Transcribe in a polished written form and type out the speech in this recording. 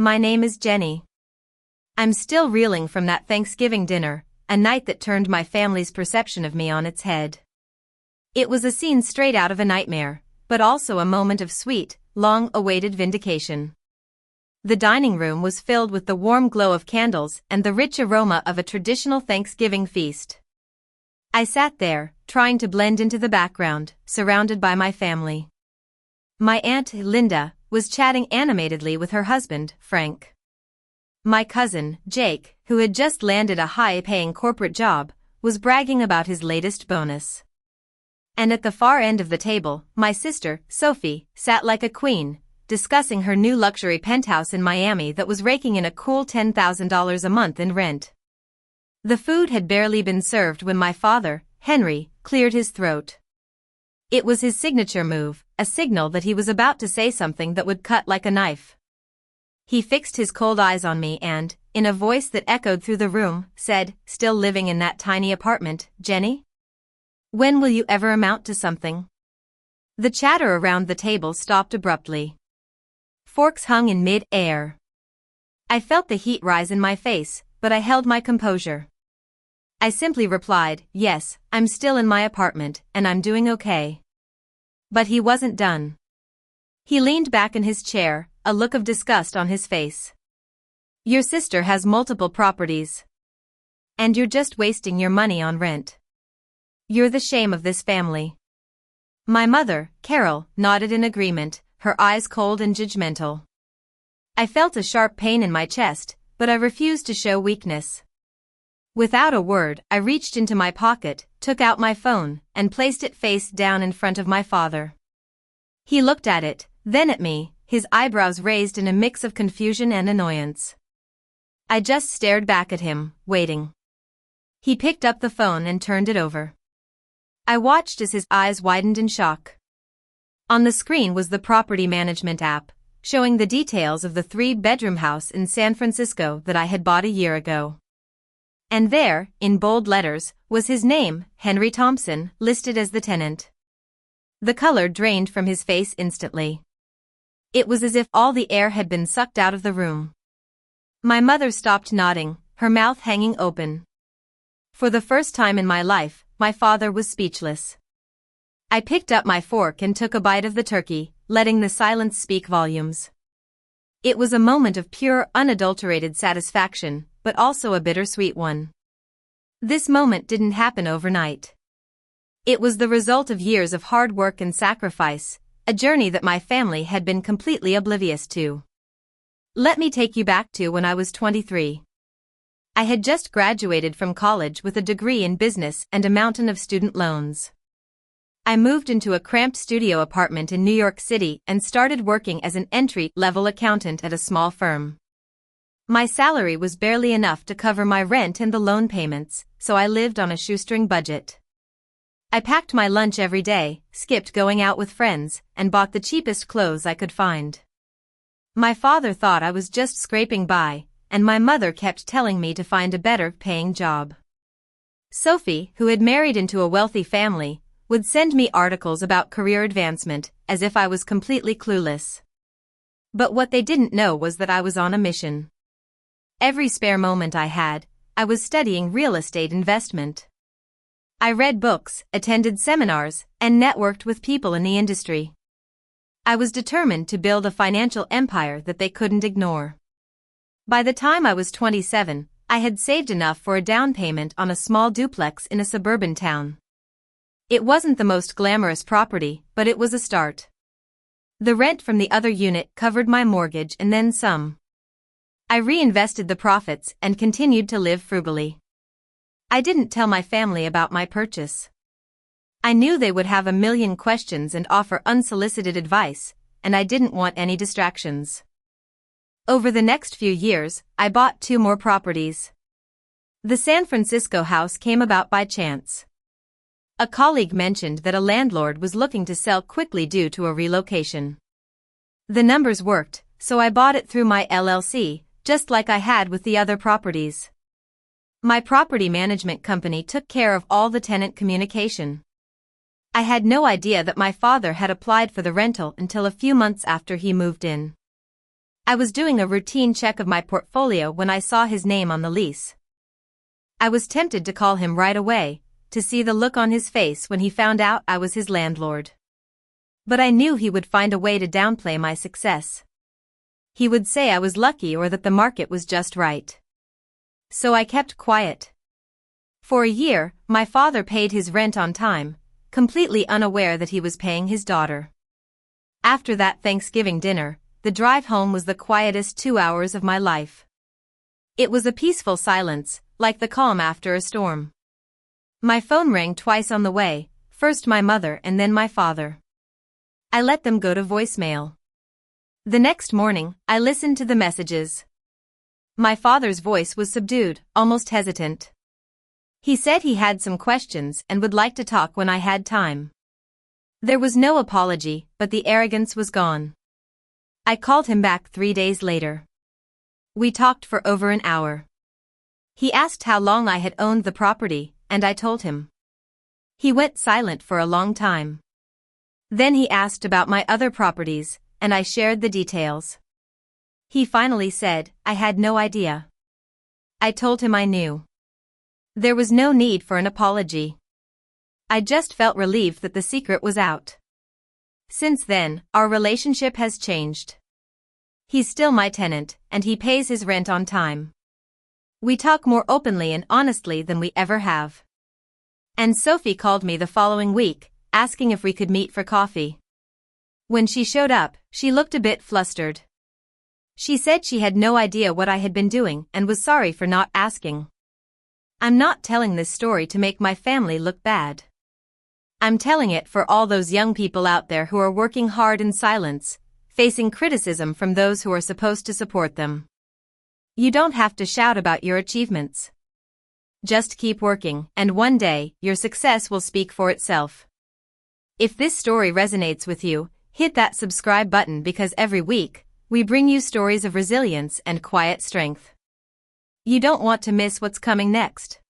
My name is Jenny. I'm still reeling from that Thanksgiving dinner, a night that turned my family's perception of me on its head. It was a scene straight out of a nightmare, but also a moment of sweet, long-awaited vindication. The dining room was filled with the warm glow of candles and the rich aroma of a traditional Thanksgiving feast. I sat there, trying to blend into the background, surrounded by my family. My aunt, Linda, was chatting animatedly with her husband, Frank. My cousin, Jake, who had just landed a high-paying corporate job, was bragging about his latest bonus. And at the far end of the table, my sister, Sophie, sat like a queen, discussing her new luxury penthouse in Miami that was raking in a cool $10,000 a month in rent. The food had barely been served when my father, Henry, cleared his throat. It was his signature move, a signal that he was about to say something that would cut like a knife. He fixed his cold eyes on me and, in a voice that echoed through the room, said, "Still living in that tiny apartment, Jenny? When will you ever amount to something?" The chatter around the table stopped abruptly. Forks hung in mid-air. I felt the heat rise in my face, but I held my composure. I simply replied, "Yes, I'm still in my apartment, and I'm doing okay." But he wasn't done. He leaned back in his chair, a look of disgust on his face. "Your sister has multiple properties. And you're just wasting your money on rent. You're the shame of this family." My mother, Carol, nodded in agreement, her eyes cold and judgmental. I felt a sharp pain in my chest, but I refused to show weakness. Without a word, I reached into my pocket, took out my phone, and placed it face down in front of my father. He looked at it, then at me, his eyebrows raised in a mix of confusion and annoyance. I just stared back at him, waiting. He picked up the phone and turned it over. I watched as his eyes widened in shock. On the screen was the property management app, showing the details of the 3-bedroom house in San Francisco that I had bought a year ago. And there, in bold letters, was his name, Henry Thompson, listed as the tenant. The color drained from his face instantly. It was as if all the air had been sucked out of the room. My mother stopped nodding, her mouth hanging open. For the first time in my life, my father was speechless. I picked up my fork and took a bite of the turkey, letting the silence speak volumes. It was a moment of pure, unadulterated satisfaction, but also a bittersweet one. This moment didn't happen overnight. It was the result of years of hard work and sacrifice, a journey that my family had been completely oblivious to. Let me take you back to when I was 23. I had just graduated from college with a degree in business and a mountain of student loans. I moved into a cramped studio apartment in New York City and started working as an entry-level accountant at a small firm. My salary was barely enough to cover my rent and the loan payments, so I lived on a shoestring budget. I packed my lunch every day, skipped going out with friends, and bought the cheapest clothes I could find. My father thought I was just scraping by, and my mother kept telling me to find a better-paying job. Sophie, who had married into a wealthy family, would send me articles about career advancement, as if I was completely clueless. But what they didn't know was that I was on a mission. Every spare moment I had, I was studying real estate investment. I read books, attended seminars, and networked with people in the industry. I was determined to build a financial empire that they couldn't ignore. By the time I was 27, I had saved enough for a down payment on a small duplex in a suburban town. It wasn't the most glamorous property, but it was a start. The rent from the other unit covered my mortgage and then some. I reinvested the profits and continued to live frugally. I didn't tell my family about my purchase. I knew they would have a million questions and offer unsolicited advice, and I didn't want any distractions. Over the next few years, I bought 2 more properties. The San Francisco house came about by chance. A colleague mentioned that a landlord was looking to sell quickly due to a relocation. The numbers worked, so I bought it through my LLC, just like I had with the other properties. My property management company took care of all the tenant communication. I had no idea that my father had applied for the rental until a few months after he moved in. I was doing a routine check of my portfolio when I saw his name on the lease. I was tempted to call him right away, to see the look on his face when he found out I was his landlord. But I knew he would find a way to downplay my success. He would say I was lucky or that the market was just right. So I kept quiet. For a year, my father paid his rent on time, completely unaware that he was paying his daughter. After that Thanksgiving dinner, the drive home was the quietest 2 hours of my life. It was a peaceful silence, like the calm after a storm. My phone rang twice on the way, first my mother and then my father. I let them go to voicemail. The next morning, I listened to the messages. My father's voice was subdued, almost hesitant. He said he had some questions and would like to talk when I had time. There was no apology, but the arrogance was gone. I called him back 3 days later. We talked for over an hour. He asked how long I had owned the property, and I told him. He went silent for a long time. Then he asked about my other properties, and I shared the details. He finally said, I had no idea. I told him I knew. There was no need for an apology. I just felt relieved that the secret was out. Since then, our relationship has changed. He's still my tenant, and he pays his rent on time. We talk more openly and honestly than we ever have. And Sophie called me the following week, asking if we could meet for coffee. When she showed up, she looked a bit flustered. She said she had no idea what I had been doing and was sorry for not asking. I'm not telling this story to make my family look bad. I'm telling it for all those young people out there who are working hard in silence, facing criticism from those who are supposed to support them. You don't have to shout about your achievements. Just keep working, and one day, your success will speak for itself. If this story resonates with you, hit that subscribe button because every week, we bring you stories of resilience and quiet strength. You don't want to miss what's coming next.